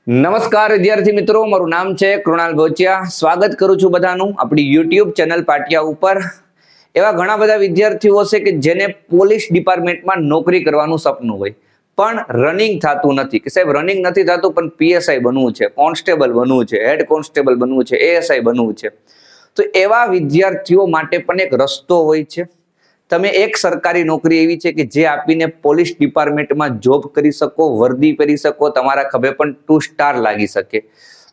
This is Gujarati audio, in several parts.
નમસ્કાર વિદ્યાર્થી મિત્રો, મારું નામ છે કૃણાલ ભોચિયા. સ્વાગત કરું છું બધાનું આપણી યુટ્યુબ ચેનલ પાટિયા ઉપર. એવા ઘણા બધા વિદ્યાર્થીઓ છે કે જેને પોલીસ ડિપાર્ટમેન્ટમાં નોકરી કરવાનું સપનું હોય પણ રનિંગ થતું નથી કે સાહેબ રનિંગ નથી થતું, પણ પીએસઆઈ બનવું છે, કોન્સ્ટેબલ બનવું છે, હેડ કોન્સ્ટેબલ બનવું છે, એએસઆઈ બનવું છે. તો એવા વિદ્યાર્થીઓ માટે પણ એક રસ્તો હોય છે. તમે એક સરકારી નોકરી એવી છે કે જે આપીને પોલીસ ડિપાર્ટમેન્ટમાં જોબ કરી શકો, વર્દી પહેરી શકો, તમારા ખભે પણ 2 સ્ટાર લાગી શકે.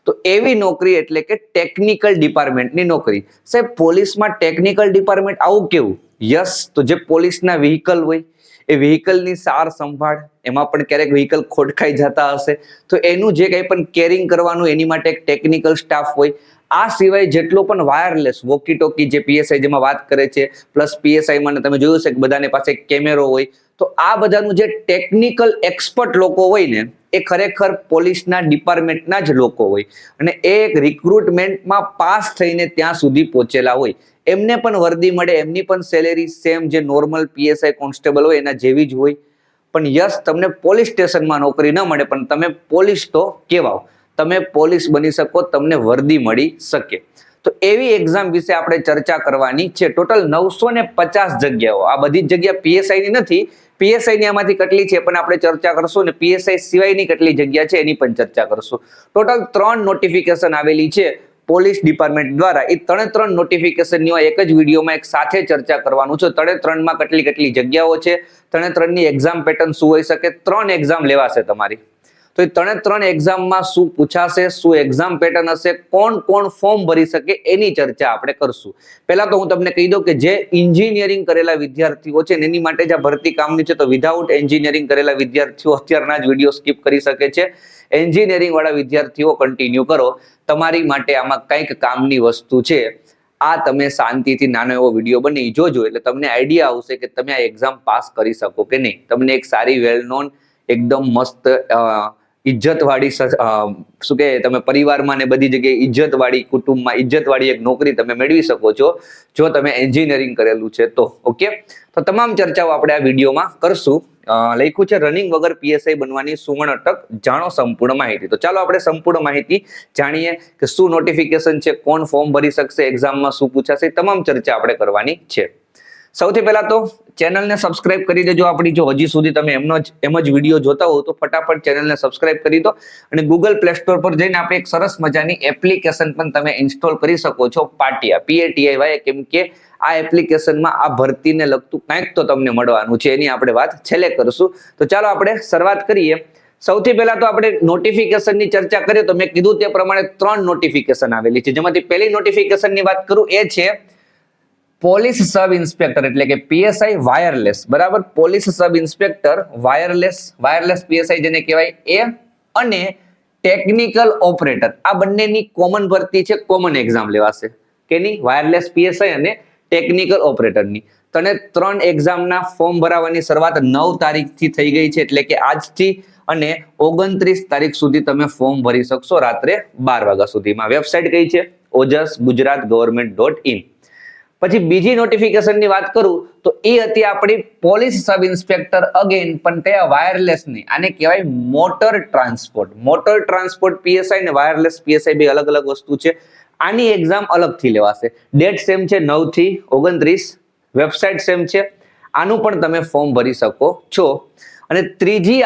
તો એવી નોકરી એટલે કે ટેકનિકલ ડિપાર્ટમેન્ટની નોકરી. સાહેબ પોલીસમાં ટેકનિકલ ડિપાર્ટમેન્ટ આવું કેવું? યસ, તો જે પોલીસના વ્હીકલ હોય એ વ્હીકલની સાર સંભાળ, એમાં પણ ક્યારેક વ્હીકલ ખોટખાઈ જતા હશે તો એનું જે કંઈ પણ કેરિંગ કરવાનું એની માટે એક ટેકનિકલ સ્ટાફ હોય. આ સિવાય જેટલો પણ વાયરલેસ વોકી ટોકી જે પીએસઆઈ જેમાં વાત કરે છે, પ્લસ પીએસઆઈમાં તમે જોયું છે કે બધાની પાસે કેમેરો હોય, તો આ બધાનું જે ટેકનિકલ એક્સપર્ટ લોકો હોય ને એ ખરેખર પોલીસના ડિપાર્ટમેન્ટના જ લોકો હોય અને એ રિક્રુટમેન્ટમાં પાસ થઈને ત્યાં સુધી પહોંચેલા હોય. એમને પણ વર્દી મળે, એમની પણ સેલેરી સેમ જે નોર્મલ પીએસઆઈ કોન્સ્ટેબલ હોય એના જેવી જ હોય. પણ યસ, તમને પોલીસ સ્ટેશનમાં નોકરી ન મળે પણ તમે પોલીસ તો કેવાઓ, તમે પોલીસ બની શકો, તમને વર્દી મળી શકે. તો એવી એક્ઝામ વિશે આપણે ચર્ચા કરવાની છે. ટોટલ 950 જગ્યાઓ. આ બધી જ જગ્યા પીએસઆઈ ની નથી, પીએસઆઈ ની આમાંથી કેટલી છે પણ આપણે ચર્ચા કરશું, અને પીએસઆઈ સિવાયની કેટલી જગ્યા છે એની પણ ચર્ચા કરશું. ટોટલ 3 નોટિફિકેશન આવેલી છે પોલીસ ડિપાર્ટમેન્ટ દ્વારા. એ 3 નોટિફિકેશનની એક જ વિડીયોમાં એક સાથે ચર્ચા કરવાનું છે. 3માં કેટલી જગ્યાઓ છે, 3ની એક્ઝામ પેટર્ન શું હોઈ શકે, 3 એક્ઝામ લેવાશે તમારી. તો એ 3 એક્ઝામમાં શું પૂછાશે, શું એક્ઝામ પેટર્ન હશે, કોણ કોણ ફોર્મ ભરી શકે એની ચર્ચા આપણે કરશું. પહેલા તો હું તમને કહી દઉં કે જે એન્જિનિયરિંગ કરેલા વિદ્યાર્થીઓ છે એની માટે જ આ ભરતી કામની છે. તો વિધાઉટ એન્જિનિયરિંગ કરેલા વિદ્યાર્થીઓ અત્યારના જ વિડીયો સ્કીપ કરી શકે છે. એન્જિનિયરિંગ વાળા વિદ્યાર્થીઓ કન્ટિન્યુ કરો, તમારી માટે આમાં કંઈક કામની વસ્તુ છે. આ તમે શાંતિથી નાનો એવો વિડીયો બની જોજો એટલે તમને આઈડિયા આવશે કે તમે આ એક્ઝામ પાસ કરી શકો કે નહીં. તમને એક સારી વેલ નોન એકદમ મસ્ત ઇજ્જતવાળી શું કે તમે પરિવારમાં ને બધી જગ્યાએ ઇજ્જતવાળી, કુટુંબમાં ઇજ્જતવાળી એક નોકરી તમે મેળવી શકો છો જો તમે એન્જિનિયરિંગ કરેલું છે તો. ઓકે, તો તમામ ચર્ચાઓ આપણે આ વિડીયોમાં કરશું. લખ્યું છે રનિંગ વગર પીએસઆઈ બનવાની સુવર્ણ તક, જાણો સંપૂર્ણ માહિતી. તો ચાલો આપણે સંપૂર્ણ માહિતી જાણીએ કે શું નોટિફિકેશન છે, કોણ ફોર્મ ભરી શકશે, એક્ઝામમાં શું પૂછાશે, તમામ ચર્ચા આપણે કરવાની છે. સૌથી પહેલા તો ચેનલને સબસ્ક્રાઇબ કરી દેજો આપણી. જો હજી સુધી તમે એમ જ વિડીયો જોતા હો તો ફટાફટ ચેનલને સબસ્ક્રાઇબ કરી દો, અને ગૂગલ પ્લે સ્ટોર પર જઈને આપણે એક સરસ મજાની એપ્લિકેશન પણ તમે ઇન્સ્ટોલ કરી શકો છો, પાટિયા, PATIY. કેમ કે આ એપ્લિકેશનમાં આ ભરતીને લગતું કંઈક તો તમને મળવાનું છે, એની આપણે વાત છેલ્લે કરશું. તો ચાલો આપણે શરૂઆત કરીએ. સૌથી પહેલા તો આપણે નોટિફિકેશનની ચર્ચા કરીએ તો મેં કીધું તે પ્રમાણે 3 નોટિફિકેશન આવેલી છે, જેમાંથી પહેલી નોટિફિકેશનની વાત કરું એ છે પોલીસ સબ ઇન્સ્પેક્ટર એટલે કે પીએસઆઈ વાયરલેસ. બરાબર, police sub inspector wireless PSI જેને કહેવાય એ, અને ટેકનિકલ ઓપરેટર. આ બંનેની કોમન ભરતી છે, કોમન એક્ઝામ લેવાશે. કેની? વાયરલેસ પીએસઆઈ અને ટેકનિકલ ઓપરેટરની. 3 એક્ઝામના ફોર્મ ભરાવાની શરૂઆત 9 તારીખથી થઈ ગઈ છે, એટલે કે આજથી, અને 29 તારીખ સુધી તમે ફોર્મ ભરી શકશો રાત્રે 12 વાગ્યા સુધીમાં. વેબસાઇટ કઈ છે? OJSGujaratGovernment.in. પછી બીજી નોટિફિકેશનની વાત કરું તો એ હતી આપણી પોલીસ સબ ઇન્સ્પેક્ટર અગેન, પણ તે વાયરલેસ નહીં. આને કહેવાય મોટર ટ્રાન્સપોર્ટ પીએસઆઈ ને વાયરલેસ પીએસઆઈ બે અલગ અલગ વસ્તુ છે. આની એક્ઝામ અલગથી લેવાશે. ડેટ સેમ છે, 9 થી 29. વેબસાઇટ સેમ છે. આનું પણ તમે ફોર્મ ભરી શકો છો. અને ત્રીજી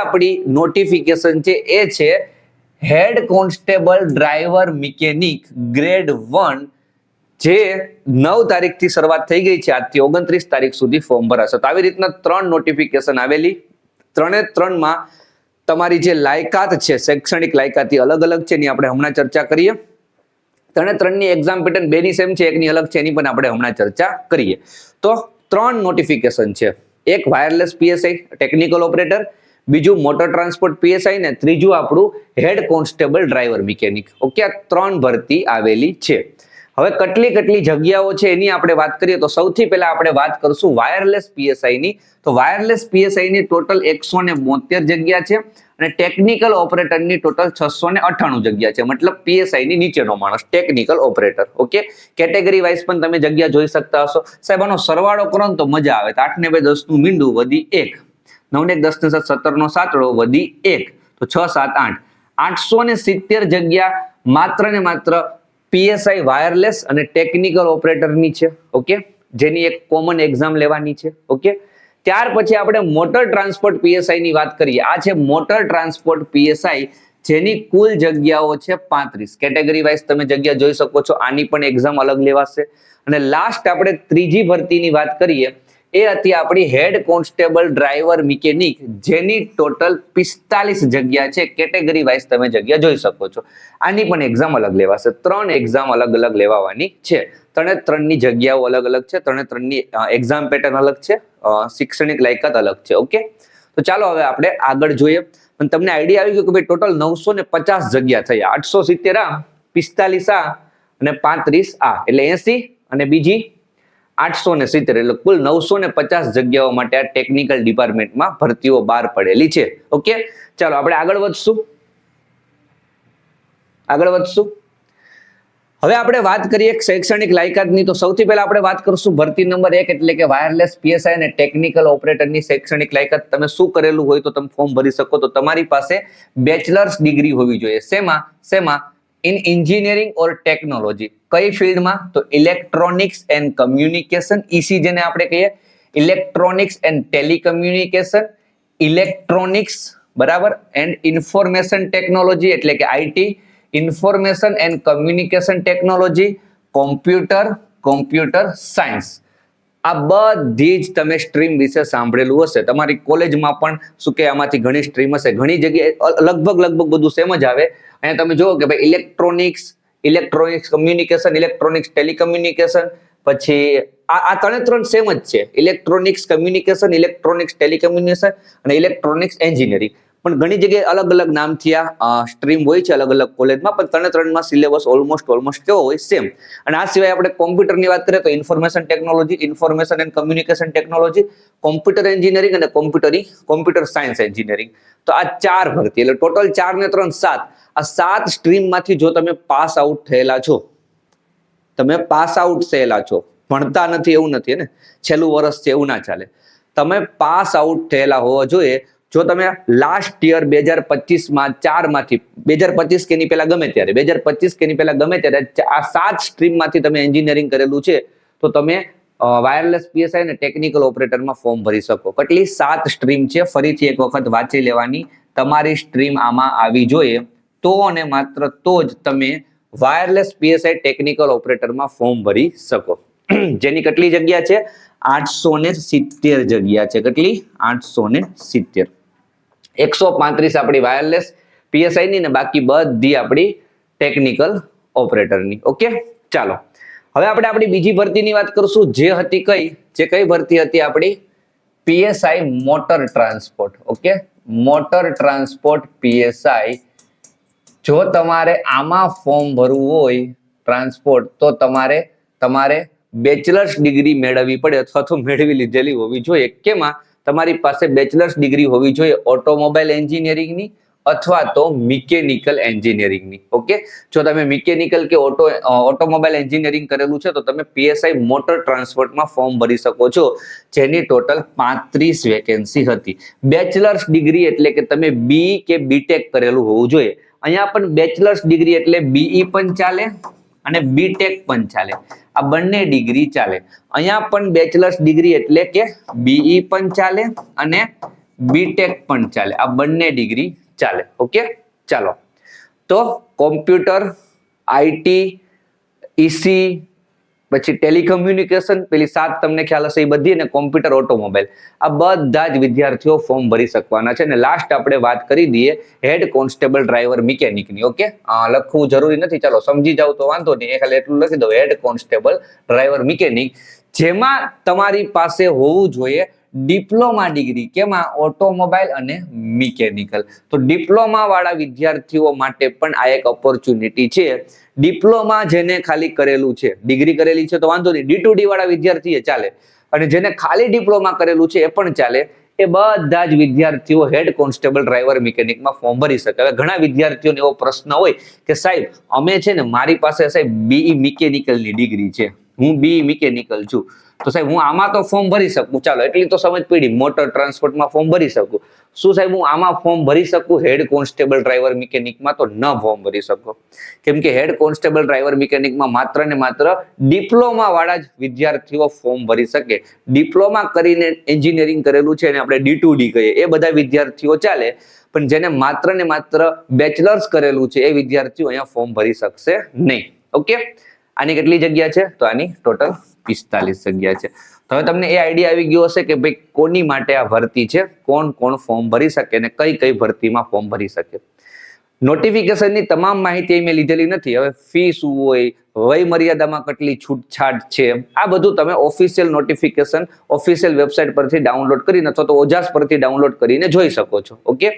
આપણી નોટિફિકેશન છે એ છે head constable driver mechanic grade 1, જે 9 તારીખથી શરૂઆત થઈ ગઈ છે, આજથી 29 તારીખ સુધી ફોર્મ ભરાશે. તો આવી રીતના 3 નોટિફિકેશન આવેલી. 3માં તમારી જે લાયકાત છે, શૈક્ષણિક લાયકાત અલગ અલગ છે, એની આપણે હમણાં ચર્ચા કરીએ. 3ની એક્ઝામ પેટર્ન બેની સેમ છે, એકની અલગ છે, એની પણ આપણે હમણાં ચર્ચા કરીએ. તો 3 નોટિફિકેશન છે. એક વાયરલેસ પીએસઆઈ ટેકનિકલ ઓપરેટર, બીજું મોટર ટ્રાન્સપોર્ટ પીએસઆઈ, ને ત્રીજું આપણું head constable driver mechanic. Okay, આ 3 ભરતી આવેલી છે. હવે કેટલી જગ્યાઓ છે એની આપણે વાત કરીએ તો સૌથી પહેલા આપણે વાત કરશું વાયરલેસ પીએસઆઈ ની. તો વાયરલેસ પીએસઆઈ ની ટોટલ 172 જગ્યા છે, અને ટેકનિકલ ઓપરેટર ની ટોટલ 698 જગ્યા છે. મતલબ પીએસઆઈ ની નીચેનો માણસ technical operator. Okay, category wise પણ તમે જગ્યા જોઈ શકતા હશો. સાહેબ આનો સરવાળો કરો ને તો મજા આવે. તો 8 ને 2 10 નું મીંડું વધી 1, 9 ને 1 10 ને 7 17 નો સાતડો વધી 1, તો 6 7 8. 870 જગ્યા માત્ર ને માત્ર પીએસઆઈ વાયરલેસ અને ટેકનિકલ ઓપરેટરની છે. ઓકે, જેની એક કોમન એક્ઝામ લેવાની છે. ઓકે, ત્યાર પછી આપણે મોટર ટ્રાન્સપોર્ટ પીએસઆઈ ની વાત કરીએ. આ છે મોટર ટ્રાન્સપોર્ટ પીએસઆઈ, જેની કુલ જગ્યાઓ છે 35. કેટેગરી વાઇઝ તમે જગ્યા જોઈ શકો છો. આની પણ એક્ઝામ અલગ લેવાશે. અને લાસ્ટ આપણે ત્રીજી ભરતીની વાત કરીએ, એ હતી આપણી હેડ કોન્સ્ટેબલ ડ્રાઈવર મિકેનિક, જેની ટોટલ 45 જગ્યા છે. કેટેગરી વાઇઝ તમે જગ્યા જોઈ શકો છો. આની પણ એક્ઝામ અલગ લેવાશે. 3 એક્ઝામ અલગ અલગ લેવાની છે. 3ની જગ્યાઓ અલગ અલગ છે. 3ની એક્ઝામ પેટર્ન અલગ છે. શૈક્ષણિક લાયકાત અલગ છે. ઓકે, તો ચાલો હવે આપણે આગળ જોઈએ. અને તમને આઈડિયા આવી ગયો કે ભાઈ ટોટલ 950 જગ્યા થઈ. 870 આ, 45 આ અને 35 આ, એટલે 80 અને બીજી 870, એટલે કુલ 950 જગ્યાઓ માટે આ ટેકનિકલ ડિપાર્ટમેન્ટમાં ભરતીઓ બહાર પડેલી છે. ઓકે, ચાલો આપણે આગળ વધશું. હવે આપણે વાત કરીએ શૈક્ષણિક લાયકાતની. તો સૌથી પહેલા આપણે વાત કરશું ભરતી નંબર 1, એટલે કે વાયરલેસ પીએસઆઈ અને ટેકનિકલ ઓપરેટરની શૈક્ષણિક લાયકાત. તમે શું કરેલું હોય તો તમે ફોર્મ ભરી શકો. તો તમારી પાસે બેચલર્સ ડિગ્રી હોવી જોઈએ. શેમાં? In engineering or technology. કઈ ફિલ્ડમાં? તો ઇલેક્ટ્રોનિક્સ એન્ડ કમ્યુનિકેશન, ઈસી જેને આપણે કહીએ, ઇલેક્ટ્રોનિક્સ એન્ડ ટેલિકમ્યુનિકેશન, ઇલેક્ટ્રોનિક્સ, બરાબર, એન્ડ ઇન્ફોર્મેશન ટેકનોલોજી એટલે કે IT, information and communication technology, computer science. આ બધી જ તમે સ્ટ્રીમ વિશે સાંભળેલું હશે. તમારી કોલેજમાં પણ શું કે આમાંથી ઘણી સ્ટ્રીમ હશે. ઘણી જગ્યાએ લગભગ બધું સેમ જ આવે. અહીંયા તમે જુઓ કે ભાઈ ઇલેક્ટ્રોનિક્સ કમ્યુનિકેશન, ઇલેક્ટ્રોનિક્સ ટેલિકમ્યુનિકેશન, પછી આ 3 સેમ જ છે. ઇલેક્ટ્રોનિક્સ કમ્યુનિકેશન, ઇલેક્ટ્રોનિક્સ ટેલિકમ્યુનિકેશન અને ઇલેક્ટ્રોનિક્સ એન્જિનિયરિંગ. પણ ઘણી જગ્યાએ અલગ અલગ નામથી આ સ્ટ્રીમ હોય છે અલગ અલગ કોલેજમાં, પણ 3માં સિલેબસ ઓલમોસ્ટ કેવો હોય? સેમ. અને આ સિવાય આપણે કોમ્પ્યુટરની વાત કરીએ તો information technology, information and communication technology, computer engineering અને કોમ્પ્યુટર સાયન્સ એન્જિનિયરિંગ. તો આ 4 ભરતી, એટલે ટોટલ 4 ને 3 7. આ 7 સ્ટ્રીમમાંથી જો તમે પાસ આઉટ થયેલા છો, ભણતા નથી એવું નથી ને, છેલ્લું વર્ષ છે એવું ના ચાલે, તમે પાસ આઉટ થયેલા હોવા જોઈએ. જો તમે લાસ્ટ યર 2025માં 4માંથી 2025 કે ની પહેલા ગમે ત્યારે આ 7 સ્ટ્રીમમાંથી તમે એન્જિનિયરિંગ કરેલું છે, તો તમે વાયરલેસ પીએસઆઈ અને ટેકનિકલ ઓપરેટરમાં ફોર્મ ભરી શકો. કેટલી? 7 સ્ટ્રીમ છે. ફરીથી એક વખત વાંચી લેવાની. તમારી સ્ટ્રીમ આમાં આવી જોઈએ તો અને માત્ર તો જ તમે વાયરલેસ પીએસઆઈ ટેકનિકલ ઓપરેટરમાં ફોર્મ ભરી શકો. જેની કેટલી જગ્યા છે? 870 જગ્યા છે. કેટલી? 870. 135 આપણી વાયરલેસ પીએસઆઈ ની ને બાકી બધી આપણી ટેકનિકલ ઓપરેટરની. ઓકે, ચાલો હવે આપણે આપણી બીજી ભરતીની વાત કરશું, જે હતી કઈ ભરતી હતી આપણી? PSI motor transport. Okay, motor transport PSI. જો તમારે આમાં ફોર્મ ભરવું હોય ટ્રાન્સપોર્ટ, તો તમારે બેચલર્સ ડિગ્રી મેળવવી પડે અથવા તો મેળવી લીધેલી હોવી જોઈએ. કેમાં? તમારી પાસે બેચલર્સ ડિગ્રી હોવી જોઈએ ઓટોમોબાઈલ એન્જિનિયરિંગની અથવા તો મિકેનિકલ એન્જિનિયરિંગની. ઓકે, જો તમે મિકેનિકલ કે ઓટોમોબાઈલ એન્જિનિયરિંગ કરેલું છે તો તમે પીએસઆઈ મોટર ટ્રાન્સપોર્ટમાં ફોર્મ ભરી શકો છો, જેની ટોટલ 35 વેકેન્સી હતી. બેચલર્સ ડિગ્રી એટલે કે તમે બી કે બીટેક કરેલું હોવું જોઈએ. અહીંયા પણ બેચલર્સ ડિગ્રી એટલે બીઈ પણ ચાલે અને બીટેક પણ ચાલે. આ બંને ડિગ્રી ચાલે. અહીંયા પણ બેચલર્સ ડિગ્રી એટલે કે બીઈ પણ ચાલે અને બીટેક પણ ચાલે. આ બંને ડિગ્રી ચાલે. ઓકે, ચાલો તો કોમ્પ્યુટર, આઈટી, ઈસી, પછી ટેલિકમ્યુનિકેશન, પેલી 7 તમને ખ્યાલ હશે એ બધી, અને કોમ્પ્યુટર ઓટોમોબાઈલ, આ બધા જ વિદ્યાર્થીઓ ફોર્મ ભરી શકવાના છે. અને લાસ્ટ આપણે વાત કરી દઈએ હેડ કોન્સ્ટેબલ ડ્રાઈવર મિકેનિકની. ઓકે, લખવું જરૂરી નથી, ચાલો સમજી જાવ તો વાંધો નહીં, ખાલી એટલું લખી દો, હેડ કોન્સ્ટેબલ ડ્રાઈવર મિકેનિક, જેમાં તમારી પાસે હોવું જોઈએ ડિપ્લોમા ડિગ્રી. કેમાં? ઓટોમોબાઈલ અને મિકેનિકલ. તો ડિપ્લોમા વાળા વિદ્યાર્થીઓ માટે પણ આ એક ઓપોર્ચ્યુનિટી છે. ડિપ્લોમા જેને ખાલી કરેલું છે, ડિગ્રી કરેલી છે તો વાંધો નહીં, D2D વાળા વિદ્યાર્થી ચાલે, અને જેને ખાલી ડિપ્લોમા કરેલું છે એ પણ ચાલે. એ બધા જ વિદ્યાર્થીઓ હેડ કોન્સ્ટેબલ ડ્રાઈવર મિકેનિકમાં ફોર્મ ભરી શકે. હવે ઘણા વિદ્યાર્થીઓને એવો પ્રશ્ન હોય કે સાહેબ અમે છે ને, મારી પાસે સાહેબ બીઈ મિકેનિકલની ડિગ્રી છે, હું બીઈ મિકેનિકલ છું, તો સાહેબ હું આમાં તો ફોર્મ ભરી શકું, ચાલો એટલી તો સમજ પડી, મોટર ટ્રાન્સપોર્ટમાં ફોર્મ ભરી શકું. શું સાહેબ હું આમાં ફોર્મ ભરી શકું હેડ કોન્સ્ટેબલ ડ્રાઈવર મિકેનિકમાં? તો ન ફોર્મ ભરી શકો, કેમ કે હેડ કોન્સ્ટેબલ ડ્રાઈવર મિકેનિકમાં માત્ર ને માત્ર ડિપ્લોમા વાળા જ વિદ્યાર્થીઓ ફોર્મ ભરી શકે. ડિપ્લોમા કરીને એન્જિનિયરિંગ કરેલું છે અને આપણે D2D કહીએ એ બધા વિદ્યાર્થીઓ ચાલે, પણ જેને માત્ર ને માત્ર બેચલર્સ કરેલું છે એ વિદ્યાર્થીઓ અહીંયા ફોર્મ ભરી શકશે નહીં. ઓકે, આની કેટલી જગ્યા છે? તો આની ટોટલ 45 જગ્યા છે. તો હવે તમને એ આઈડિયા આવી ગયો હશે કે ભાઈ કોની માટે આ ભરતી છે, કોણ કોણ ફોર્મ ભરી શકે અને કઈ કઈ ભરતીમાં ફોર્મ ભરી શકે. નોટિફિકેશનની તમામ માહિતી મેં લીધેલી નથી. હવે ફી શું હોય, વય મર્યાદામાં કેટલી છૂટછાટ છે, આ બધું તમે ઓફિશિયલ નોટિફિકેશન ઓફિશિયલ વેબસાઇટ પરથી ડાઉનલોડ કરીને અથવા તો ઓજાસ પરથી ડાઉનલોડ કરીને જોઈ શકો છો. ઓકે,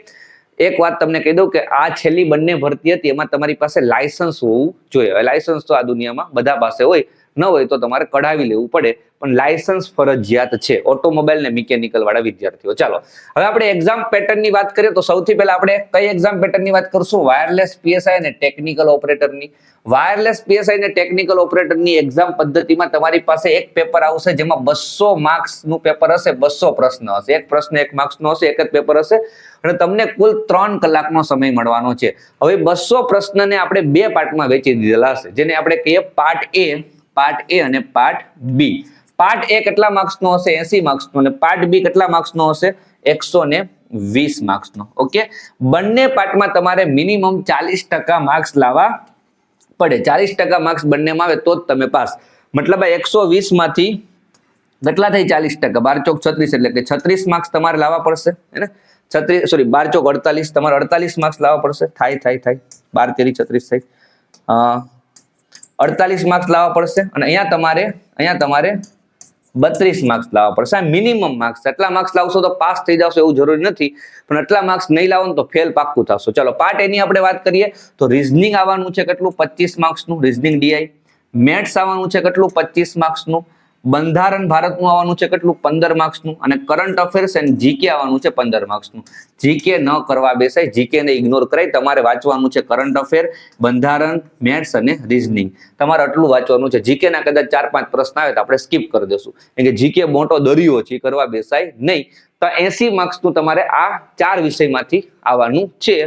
એક વાત તમને કહી દઉં કે આ છેલ્લી બંને ભરતી હતી એમાં તમારી પાસે લાયસન્સ હોવું જોઈએ. હવે લાયસન્સ તો આ દુનિયામાં બધા પાસે હોય, ન હોય તો તમારે કઢાવી લેવું પડે, પણ લાયસન્સ ફરજિયાત છે ઓટોમોબાઈલ ને મિકેનિકલ વાળા વિદ્યાર્થીઓ. ચાલો હવે આપણે એક્ઝામ પેટર્નની વાત કરીએ તો સૌથી પહેલા આપણે કઈ એક્ઝામ પેટર્નની વાત કરશું? વાયરલેસ પીએસઆઈ અને ટેકનિકલ ઓપરેટરની. વાયરલેસ પીએસઆઈ અને ટેકનિકલ ઓપરેટરની એક્ઝામ પદ્ધતિમાં તમારી પાસે એક પેપર આવશે જેમાં 200 માર્ક્સનું પેપર હશે, 200 પ્રશ્ન હશે, એક પ્રશ્ન 1 માર્ક્સનો હશે, એક જ પેપર હશે અને તમને કુલ 3 કલાકનો સમય મળવાનો છે. હવે 200 પ્રશ્નને આપણે બે પાર્ટમાં વેચી દીધેલા હશે, જેને આપણે કહીએ પાર્ટ એ અને પાર્ટ બી. પાર્ટ એ કેટલા માર્ક્સનો હશે? 80 માર્ક્સનો, અને પાર્ટ બી કેટલા માર્ક્સનો હશે? 120 માર્ક્સનો. ઓકે, બંને પાર્ટમાં તમારે મિનિમમ 40% માર્ક્સ લાવવા પડે. 40% માર્ક્સ બંનેમાં આવે તો જ તમે પાસ. મતલબ 120 માંથી કેટલા થઈ? 40%, 12 ચોક 36, એટલે કે 36 માર્ક્સ તમારે લાવવા પડશે. હે ને? 12 ચોક 48, તમારે 48 માર્ક્સ લાવવા પડશે. થાય 12 તેરી 36 થાય, 48 માર્ક્સ લાવવા પડશે. અને અહીંયા તમારે 32 માર્ક્સ લાવવા પડશે. આ મિનિમમ માર્ક્સ. એટલા માર્ક્સ લાવશો તો પાસ થઈ જશો એવું જરૂરી નથી, પણ એટલા માર્ક્સ નહીં લાવો તો ફેલ પાક્કું થશો. ચલો પાર્ટ એની આપણે વાત કરીએ તો રીઝનિંગ આવવાનું છે કેટલું? 25 માર્ક્સનું રીઝનિંગ ડીઆઈ. મેથ્સ આવવાનું છે કેટલું? 25 માર્ક્સનું. બંધારણ ભારતનું આવવાનું છે કેટલું? 15 માર્ક્સનું. અને કરંટ અફેર્સ એન્ડ જીકે આવવાનું છે 15 માર્ક્સનું. જીકે ન કરવા બેસાય, જીકે ને ઇગ્નોર કરાય. તમારે વાંચવાનું છે કરંટ અફેર, બંધારણ, મેથ્સ અને રીઝનિંગ. તમારે આટલું વાંચવાનું છે. જીકે ના કદાચ 4-5 પ્રશ્ન આવે તો આપણે સ્કીપ કરી દેશું, કેમ કે જીકે મોટો દરિયો છે, કરવા બેસાય નહીં. તો 80 માર્ક્સનું તમારે આ 4 વિષયમાંથી આવવાનું છે.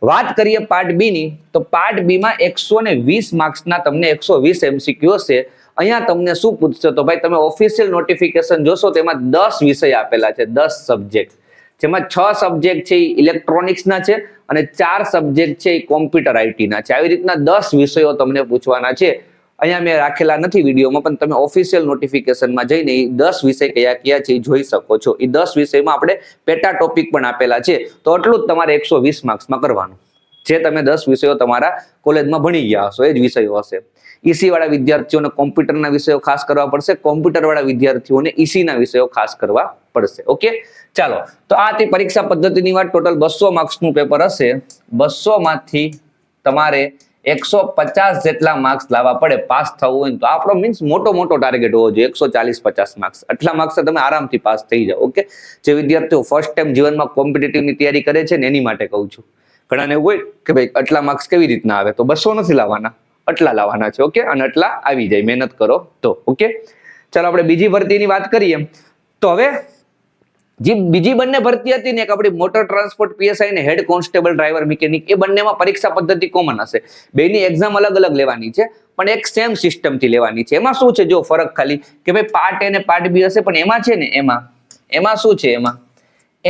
વાત કરીએ પાર્ટ બી ની, તો પાર્ટ બી માં 120 માર્ક્સના તમને 120 એમસીક્યુ હશે. અહીંયા તમને શું પૂછશે? તો ભાઈ તમે ઓફિશિયલ નોટિફિકેશન જોશો તેમાં 10 વિષય આપેલા છે, 10 સબ્જેક્ટ, જેમાં 6 સબ્જેક્ટ છે એ ઇલેક્ટ્રોનિક્સના છે અને 4 સબ્જેક્ટ છે એ કોમ્પ્યુટર આઈટીના છે. આવી રીતના 10 વિષયો તમને પૂછવાના છે. અહીંયા મેં રાખેલા નથી વિડીયોમાં, પણ તમે ઓફિશિયલ નોટિફિકેશનમાં જઈને એ 10 વિષય કયા કયા છે એ જોઈ શકો છો. એ 10 વિષયમાં આપણે પેટા ટોપિક પણ આપેલા છે. તો એટલું જ તમારે 120 માર્ક્સમાં કરવાનું. જે તમે 10 વિષયો તમારા કોલેજમાં ભણી ગયા હશો એ જ વિષયો હશે. ઈસી વાળા વિદ્યાર્થીઓને કોમ્પ્યુટરના વિષયો ખાસ કરવા પડશે, કોમ્પ્યુટર વાળા વિદ્યાર્થીઓને ઈસીના વિષયો ખાસ કરવા પડશે. ઓકે, ચાલો તો આ તે પરીક્ષા પદ્ધતિની વાત. ટોટલ 200 માર્ક્સનું પેપર હશે. 200 માંથી તમારે 150 જેટલા માર્ક્સ લાવવા પડે પાસ થવું હોય તો. આપણો મીન્સ મોટો ટાર્ગેટ હોવો જોઈએ 140-50 માર્ક્સ. આટલા માર્ક્સ તમે આરામથી પાસ થઈ જાઓ. ઓકે, જે વિદ્યાર્થીઓ ફર્સ્ટ ટાઈમ જીવનમાં કોમ્પિટિટિવની તૈયારી કરે છે ને એની માટે કહું છું. ઘણાને એવું હોય કે ભાઈ આટલા માર્ક્સ કેવી રીતના આવે, તો 200 નથી લાવવાના, આટલા લાવવાના છે. ઓકે, અને આટલા આવી જાય મહેનત કરો તો. ઓકે, ચાલો આપણે બીજી ભરતીની વાત કરીએ. તો હવે જે બીજી બંને ભરતી હતી ને, એક આપણી મોટર ટ્રાન્સપોર્ટ પીએસઆઈ ને હેડ કોન્સ્ટેબલ ડ્રાઈવર મિકેનિક, એ બંનેમાં પરીક્ષા પદ્ધતિ કોમન હશે. બેની એક્ઝામ અલગ અલગ લેવાની છે, પણ એક સેમ સિસ્ટમથી લેવાની છે. એમાં શું છે જો ફરક ખાલી કે ભાઈ પાર્ટ એ અને પાર્ટ બી હશે, પણ એમાં છે ને એમાં શું છે,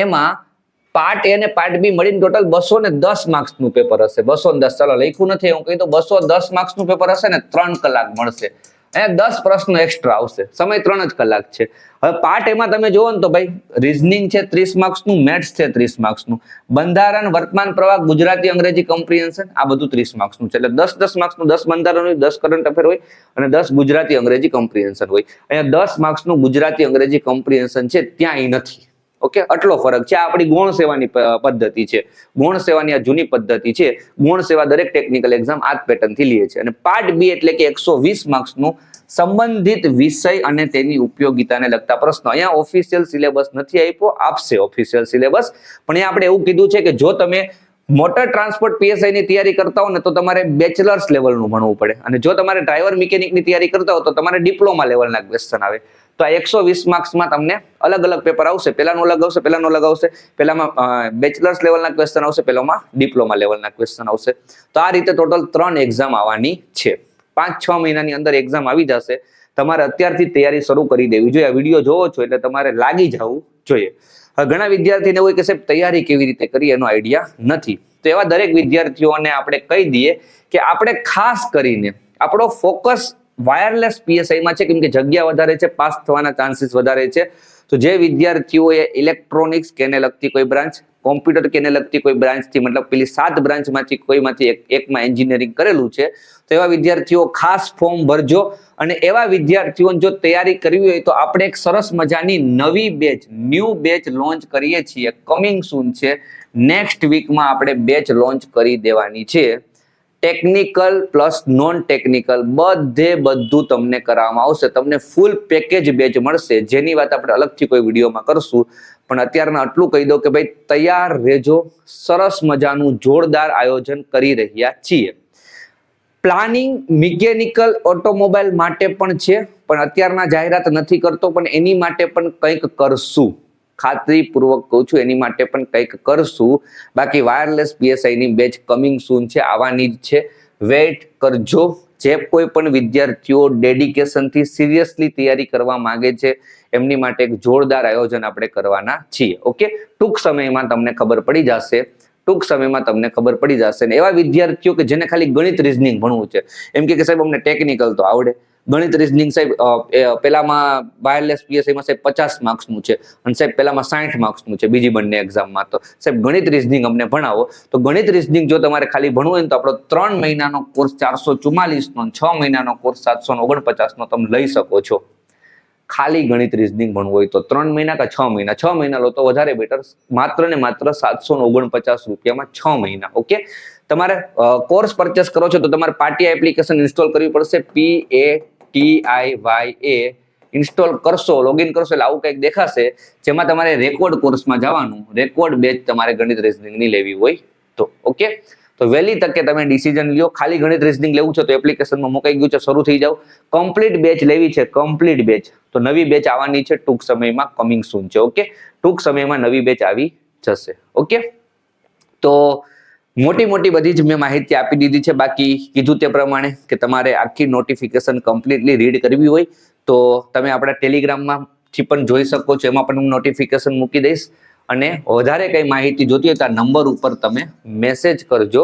એમાં પાર્ટ એ અને પાર્ટ બી મળીને ટોટલ 210 માર્ક્સનું પેપર હશે. 210, ચાલો લખ્યું નથી હું કહી તો 210 માર્ક્સનું પેપર હશે ને 3 કલાક મળશે. અહીંયા 10 પ્રશ્નો એક્સ્ટ્રા આવશે, સમય 3 જ કલાક છે. હવે પાર્ટ એમાં તમે જોવો ને તો ભાઈ રીઝનિંગ છે 30 માર્ક્સનું, મેથ્સ છે 30 માર્ક્સનું, બંધારણ, વર્તમાન પ્રવાહ, ગુજરાતી અંગ્રેજી કોમ્પ્રિહેન્શન આ બધું 30 માર્ક્સનું છે. એટલે 10 માર્ક્સનું 10 બંધારણ હોય, 10 કરંટ અફેર હોય અને 10 ગુજરાતી અંગ્રેજી કોમ્પ્રિહેન્શન હોય. અહીંયા 10 માર્ક્સનું ગુજરાતી અંગ્રેજી કોમ્પ્રિહેન્શન છે, ત્યાં નથી. ઓકે, આટલો ફરક છે. આ આપણી ગૌણ સેવાની પદ્ધતિ છે. ગૌણ સેવાની આ જૂની પદ્ધતિ છે. ગૌણ સેવા દરેક ટેકનિકલ એક્ઝામ આ જ પેટર્ન થી લે છે. અને પાર્ટ બી એટલે કે 120 માર્ક્સનું સંબંધિત વિષય અને તેની ઉપયોગિતાને લગતા પ્રશ્નો. અહીંયા ઓફિશિયલ સિલેબસ નથી આપ્યો, આપશે ઓફિશિયલ સિલેબસ, પણ અહીંયા આપણે એવું કીધું છે કે જો તમે મોટર ટ્રાન્સપોર્ટ પીએસઆઈ ની તૈયારી કરતા હો ને તો તમારે બેચલર્સ લેવલનું ભણવું પડે, અને જો તમારે ડ્રાઈવર મિકેનિક ની તૈયારી કરતા હો તો તમારે ડિપ્લોમા લેવલના ક્વેશ્ચન આવે. તો આ 120 માર્ક્સમાં તમને અલગ અલગ પેપર આવશે. પહેલાનું અલગ આવશે, પહેલામાં બેચલર્સ લેવલના ક્વેશ્ચન આવશે, પહેલામાં ડિપ્લોમા લેવલના ક્વેશ્ચન આવશે. તો આ રીતે ટોટલ 3 એક્ઝામ આવવાની છે. 5-6 મહિનાની અંદર એક્ઝામ આવી જશે. તમારે અત્યારથી તૈયારી શરૂ કરી દેવી જોઈએ. આ વિડીયો જોવો છો એટલે તમારે લાગી જવું જોઈએ. ઘણા વિદ્યાર્થીને હોય કે સાહેબ તૈયારી કેવી રીતે કરી એનો આઈડિયા નથી. તો એવા દરેક વિદ્યાર્થીઓને આપણે કહી દઈએ કે આપણે ખાસ કરીને આપણો ફોકસ વાયરલેસ પીએસઆઈમાં છે, કેમ કે જગ્યા વધારે છે, પાસ થવાના ચાન્સીસ વધારે છે. તો જે વિદ્યાર્થીઓએ ઇલેક્ટ્રોનિક્સ કે એને લગતી કોઈ બ્રાન્ચ, કોમ્પ્યુટર કે એને લગતી કોઈ બ્રાન્ચથી, મતલબ પેલી 7 બ્રાન્ચમાંથી કોઈમાંથી એકમાં એન્જિનિયરિંગ કરેલું છે, તો એવા વિદ્યાર્થીઓ ખાસ ફોર્મ ભરજો. અને એવા વિદ્યાર્થીઓને જો તૈયારી કરવી હોય તો આપણે એક સરસ મજાની નવી બેચ, ન્યૂ બેચ લોન્ચ કરીએ છીએ. કમિંગ સૂન છે. નેક્સ્ટ વીકમાં આપણે બેચ લોન્ચ કરી દેવાની છે. ટેકનિકલ પ્લસ નોન ટેકનિકલ બધું તમને કરાવવામાં આવશે. તમને ફૂલ પેકેજ બેચ મળશે, જેની વાત આપણે અલગથી કોઈ વિડીયોમાં કરશું. પણ અત્યારના આટલું કહી દો કે ભાઈ તૈયાર રહેજો. સરસ મજાનું જોરદાર આયોજન કરી રહ્યા છીએ. પ્લાનિંગ મિકેનિકલ ઓટોમોબાઈલ માટે પણ છે, પણ અત્યારના જાહેરાત નથી કરતો, પણ એની માટે પણ કંઈક કરશું. ખાતરીપૂર્વક કહું છું, એની માટે પણ કંઈક કરશું. બાકી વાયરલેસ પીએસઆઈની બેચ કમિંગ સૂન છે, આવવાની જ છે. વેઇટ કરજો. જે કોઈ પણ વિદ્યાર્થીઓ ડેડિકેશનથી સિરિયસલી તૈયારી કરવા માંગે છે, એમની માટે એક જોરદાર આયોજન આપણે કરવાના છીએ. ઓકે, ટૂંક સમયમાં તમને ખબર પડી જશે. ને એવા વિદ્યાર્થીઓ કે જેને ખાલી ગણિત રીઝનિંગ ભણવું છે, એમ કે સાહેબ અમને ટેકનિકલ તો આવડે, ગણિત રીઝનિંગ સાહેબ પેલામાં વાયરલેસ પીએસઆઈમાં સાહેબ 50 માર્ક્સનું છે અને સાહેબ પેલામાં 60 માર્ક્સનું છે બીજી બંને એક્ઝામમાં. તો સાહેબ ગણિત રીઝનિંગ અમને ભણાવો. તો ગણિત રીઝનિંગ જો તમારે ખાલી ભણવું હોય તો આપણો 3 મહિનાનો કોર્સ 444 નો, 6 મહિનાનો કોર્સ 749 નો તમે લઈ શકો છો. ખાલી ગણિત રીઝનિંગ ભણવું હોય તો 3 મહિના કે 6 મહિના, 6 મહિના લો તો વધારે બેટર. માત્ર ને માત્ર 749 રૂપિયામાં 6 મહિના. ઓકે, તમારે કોર્સ પરચેસ કરો છો તો તમારે પાટિયા એપ્લિકેશન ઇન્સ્ટોલ કરવી પડશે. PATIYA ઇન્સ્ટોલ કરશો, લોગિન કરશો એટલે આવું કંઈક દેખાશે, જેમાં તમારે રેકોર્ડ કોર્સમાં જવાનું. રેકોર્ડ બેચ તમારે ગણિત રીઝનિંગની લેવી હોય તો. ઓકે, તો વહેલી તકે તમે ડિસિઝન લ્યો. ખાલી ગણિત રીઝનિંગ લેવું છે તો એપ્લિકેશનમાં મુકાઈ ગયું છે, શરૂ થઈ જાવ. કમ્પ્લીટ બેચ લેવી છે, કમ્પ્લીટ બેચ, તો નવી બેચ આવવાની છે ટૂંક સમયમાં. કમિંગ સૂન છે. ઓકે, ટૂંક સમયમાં નવી બેચ આવી જશે. ઓકે, તો મોટી બધી જ મેં માહિતી આપી દીધી છે. બાકી કીધું તે પ્રમાણે કે તમારે આખી નોટિફિકેશન કમ્પ્લીટલી રીડ કરવી હોય તો તમે આપણા ટેલિગ્રામમાંથી પણ જોઈ શકો છો. એમાં પણ હું નોટિફિકેશન મૂકી દઈશ. અને વધારે કઈ માહિતી જોતી હોય તો આ નંબર ઉપર તમે મેસેજ કરજો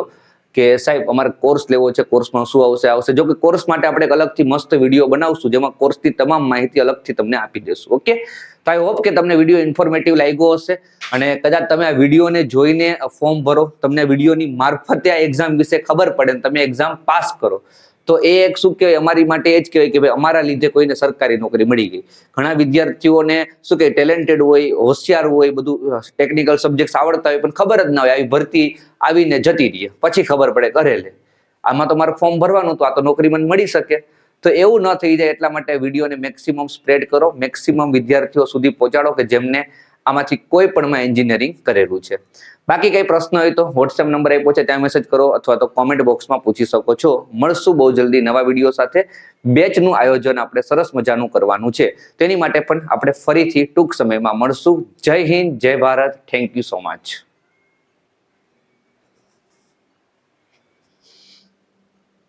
કે સાહેબ અમારે કોર્સ લેવો છે, કોર્સમાં શું આવશે. જો કે કોર્સ માટે આપણે એક અલગથી મસ્ત વિડીયો બનાવશું, જેમાં કોર્સની તમામ માહિતી અલગથી તમને આપી દઈશું. ઓકે, તો આઈ હોપ કે તમને વિડીયો ઇન્ફોર્મેટિવ લાગ્યો હશે. અને કદાચ તમે આ વિડીયોને જોઈને ફોર્મ ભરો, તમને વિડીયોની મારફતે આ એક્ઝામ વિશે ખબર પડે અને તમે એક્ઝામ પાસ કરો, તો એ એક શું કહેવાય, અમારી માટે એ જ કહેવાય કે ભાઈ અમારા લીધે કોઈને સરકારી નોકરી મળી ગઈ. ઘણા વિદ્યાર્થીઓને શું કે ટેલેન્ટેડ હોય, હોશિયાર હોય, બધું ટેકનિકલ સબ્જેક્ટ આવડતા હોય, પણ ખબર જ ના હોય. આવી ભરતી આવીને જતી રહીએ, પછી ખબર પડે કરે લે આમાં તો મારે ફોર્મ ભરવાનું તો આ તો નોકરી મને મળી શકે. તો એવું ન થઈ જાય એટલા માટે વિડીયોને મેક્સિમમ સ્પ્રેડ કરો, મેક્સિમમ વિદ્યાર્થીઓ સુધી પહોંચાડો કે જેમને આમાંથી કોઈ પણમાં એન્જિનિયરિંગ કરેલું છે. બાકી કઈ પ્રશ્ન હોય તો વોટ્સએપ નંબર આપ્યો છે ત્યાં મેસેજ કરો, અથવા તો કોમેન્ટ બોક્સમાં પૂછી શકો છો. મળશું બહુ જલ્દી નવા વિડીયો સાથે. બેચનું આયોજન આપણે સરસ મજાનું કરવાનું છે, તેની માટે પણ આપણે ફરીથી ટૂંક સમયમાં મળશું. જય હિન્દ, જય Bharat. Thank you so much.